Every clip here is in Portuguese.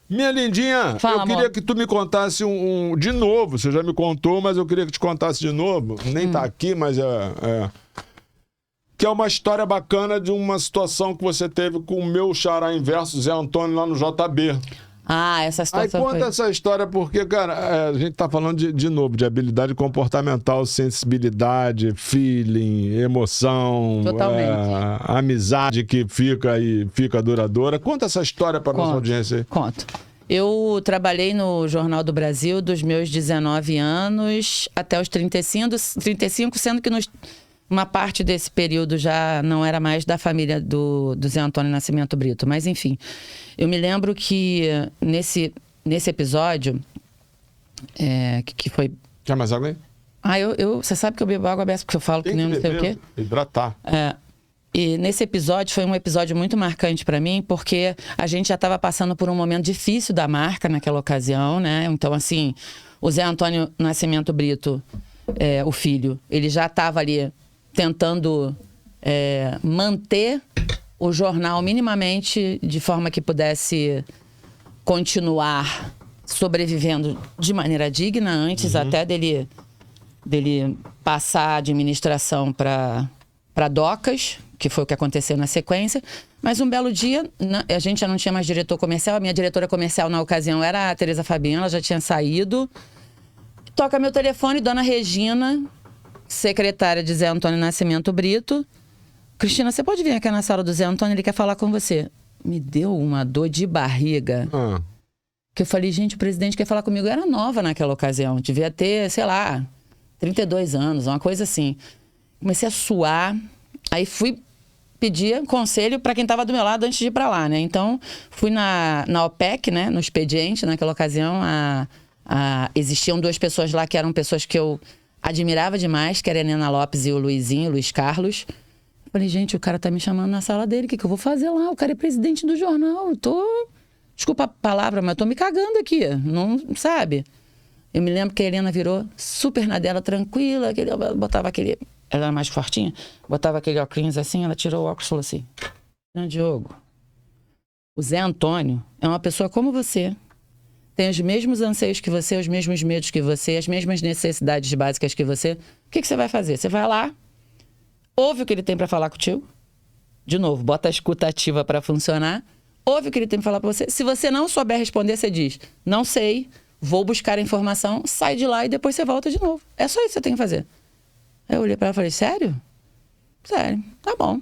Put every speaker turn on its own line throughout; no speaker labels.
Minha lindinha,
Fala,
eu queria
amor.
que tu me contasse de novo. Você já me contou, mas eu queria que te contasse de novo. Nem tá aqui, mas que é uma história bacana de uma situação que você teve com o meu xará inverso, Zé Antônio, lá no JB.
Ah, essa
Aí
situação
conta
foi...
essa história porque, cara, a gente tá falando de novo, de habilidade comportamental, sensibilidade, feeling, emoção,
Totalmente.
amizade que fica duradoura. Conta essa história para nossa audiência aí.
Conto. Eu trabalhei no Jornal do Brasil dos meus 19 anos até os 35, sendo que uma parte desse período já não era mais da família do Zé Antônio Nascimento Brito. Mas, enfim, eu me lembro que nesse episódio, que foi...
Quer mais água aí?
Você sabe que eu bebo água aberta porque eu falo que nem não sei o quê.
Hidratar.
E nesse episódio foi um episódio muito marcante para mim, porque a gente já estava passando por um momento difícil da marca naquela ocasião, né? Então, assim, o Zé Antônio Nascimento Brito, o filho, ele já estava ali tentando manter o jornal minimamente de forma que pudesse continuar sobrevivendo de maneira digna, antes até dele passar a administração para Docas, que foi o que aconteceu na sequência. Mas um belo dia, a gente já não tinha mais diretor comercial. A minha diretora comercial na ocasião era a Tereza Fabiano, ela já tinha saído. Toca meu telefone, Dona Regina, secretária de Zé Antônio Nascimento Brito. Cristina, você pode vir aqui na sala do Zé Antônio, ele quer falar com você. Me deu uma dor de barriga. Que eu falei, gente, o presidente quer falar comigo. Eu era nova naquela ocasião, devia ter, sei lá, 32 anos, uma coisa assim. Comecei a suar, aí fui pedir conselho para quem estava do meu lado antes de ir para lá, né? Então, fui na OPEC, né, no expediente, naquela ocasião, existiam duas pessoas lá que eram pessoas que eu admirava demais, que era a Helena Lopes e o Luiz Carlos. Falei, gente, o cara tá me chamando na sala dele, o que eu vou fazer lá? O cara é presidente do jornal, desculpa a palavra, mas eu tô me cagando aqui, não sabe? Eu me lembro que a Helena virou super na dela, tranquila, botava aquele... Ela era mais fortinha, botava aquele óculos assim, ela tirou o óculos e falou assim, Diogo, o Zé Antônio é uma pessoa como você, tem os mesmos anseios que você, os mesmos medos que você, as mesmas necessidades básicas que você. O que você vai fazer? Você vai lá, ouve o que ele tem para falar contigo, de novo, bota a escuta ativa para funcionar, ouve o que ele tem para falar para você. Se você não souber responder, você diz, não sei, vou buscar a informação, sai de lá e depois você volta de novo. É só isso que você tem que fazer. Aí eu olhei para ela e falei, sério? Sério, tá bom.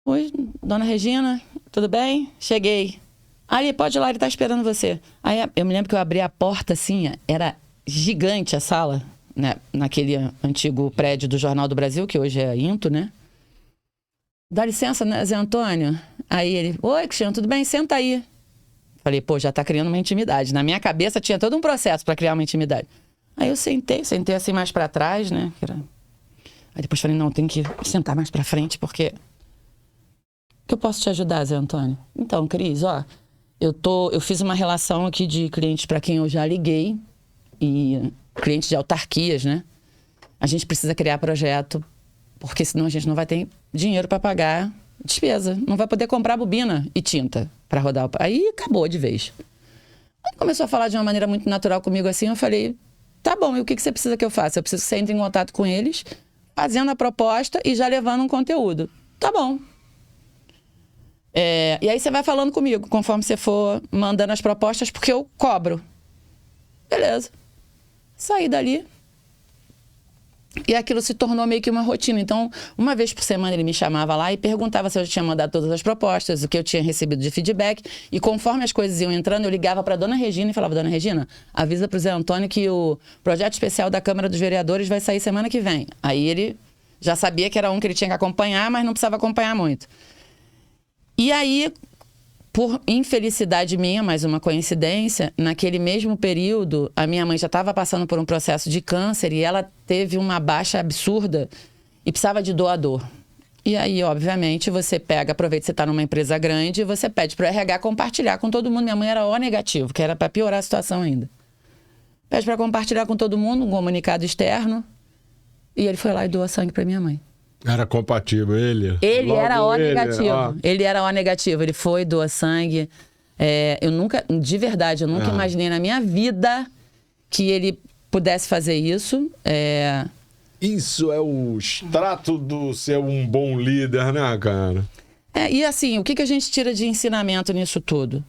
Oi, Dona Regina, tudo bem? Cheguei. Ali, pode ir lá, ele tá esperando você. Aí eu me lembro que eu abri a porta assim, era gigante a sala, né? Naquele antigo prédio do Jornal do Brasil, que hoje é Into, né? Dá licença, né, Zé Antônio? Aí ele, oi, Cristiano, tudo bem? Senta aí. Falei, pô, já tá criando uma intimidade. Na minha cabeça tinha todo um processo para criar uma intimidade. Aí eu sentei assim mais para trás, né? Aí depois falei, não, tem que sentar mais para frente, porque... que eu posso te ajudar, Zé Antônio? Então, Cris, ó, eu fiz uma relação aqui de clientes para quem eu já liguei, e clientes de autarquias, né? A gente precisa criar projeto, porque senão a gente não vai ter dinheiro para pagar despesa, não vai poder comprar bobina e tinta para rodar. Aí acabou de vez. Aí começou a falar de uma maneira muito natural comigo assim, eu falei, tá bom, e o que você precisa que eu faça? Eu preciso que você entre em contato com eles, fazendo a proposta e já levando um conteúdo. Tá bom. E aí você vai falando comigo, conforme você for mandando as propostas, porque eu cobro. Beleza. Saí dali. E aquilo se tornou meio que uma rotina. Então, uma vez por semana ele me chamava lá e perguntava se eu tinha mandado todas as propostas, o que eu tinha recebido de feedback. E conforme as coisas iam entrando, eu ligava para Dona Regina e falava, Dona Regina, avisa para o Zé Antônio que o projeto especial da Câmara dos Vereadores vai sair semana que vem. Aí ele já sabia que era um que ele tinha que acompanhar, mas não precisava acompanhar muito. E aí, por infelicidade minha, mais uma coincidência, naquele mesmo período, a minha mãe já estava passando por um processo de câncer e ela teve uma baixa absurda e precisava de doador. E aí, obviamente, você aproveita que você está numa empresa grande e você pede para o RH compartilhar com todo mundo. Minha mãe era O negativo, que era para piorar a situação ainda. Pede para compartilhar com todo mundo, um comunicado externo. E ele foi lá e doou sangue para minha mãe.
Era compatível, ele?
Ele era O negativo. Ele era O negativo. Ele foi, doou sangue. Eu nunca, de verdade, eu nunca imaginei na minha vida que ele pudesse fazer isso.
Isso é o extrato do ser um bom líder, né, cara?
E assim, o que a gente tira de ensinamento nisso tudo?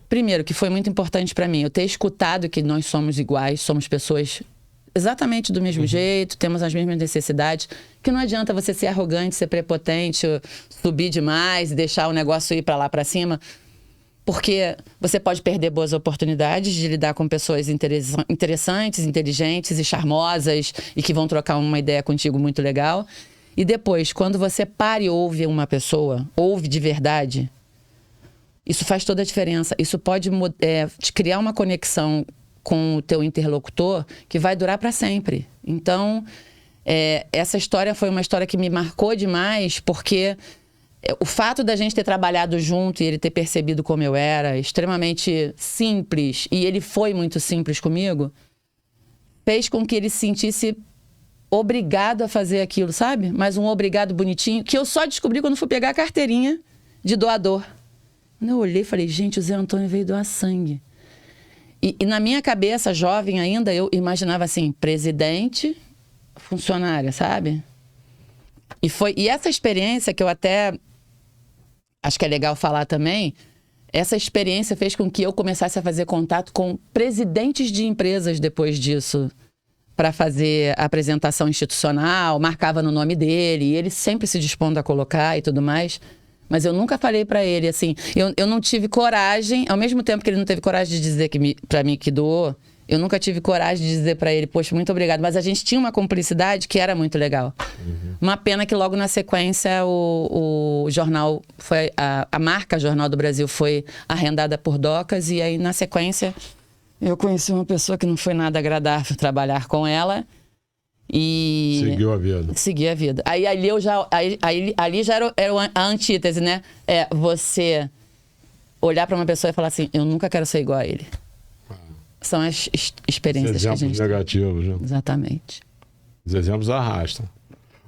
Primeiro, que foi muito importante para mim, eu ter escutado que nós somos iguais, somos pessoas exatamente do mesmo jeito, temos as mesmas necessidades, que não adianta você ser arrogante, ser prepotente, subir demais e deixar o negócio ir para lá para cima, porque você pode perder boas oportunidades de lidar com pessoas interessantes, inteligentes e charmosas e que vão trocar uma ideia contigo muito legal. E depois, quando você para e ouve uma pessoa, ouve de verdade, isso faz toda a diferença. Isso pode te criar uma conexão com o teu interlocutor que vai durar para sempre. Então, essa história foi uma história que me marcou demais, porque o fato da gente ter trabalhado junto e ele ter percebido como eu era, extremamente simples, e ele foi muito simples comigo, fez com que ele se sentisse obrigado a fazer aquilo, sabe? Mas um obrigado bonitinho, que eu só descobri quando fui pegar a carteirinha de doador. Quando eu olhei, falei, gente, o Zé Antônio veio doar sangue. E na minha cabeça, jovem ainda, eu imaginava assim, presidente, funcionária, sabe? E essa experiência, que eu até acho que é legal falar também, essa experiência fez com que eu começasse a fazer contato com presidentes de empresas depois disso, para fazer a apresentação institucional, marcava no nome dele, e ele sempre se dispondo a colocar e tudo mais. Mas eu nunca falei para ele, assim, eu não tive coragem, ao mesmo tempo que ele não teve coragem de dizer para mim que doou, eu nunca tive coragem de dizer para ele, poxa, muito obrigado. Mas a gente tinha uma cumplicidade que era muito legal. Uma pena que logo na sequência o jornal, a marca Jornal do Brasil foi arrendada por Docas, e aí na sequência eu conheci uma pessoa que não foi nada agradável trabalhar com ela. E
seguiu a vida.
Segui a vida. Aí ali ali já era a antítese, né? Você olhar para uma pessoa e falar assim, eu nunca quero ser igual a ele. São as experiências que a gente
negativos, né?
Exatamente.
Os exemplos arrastam.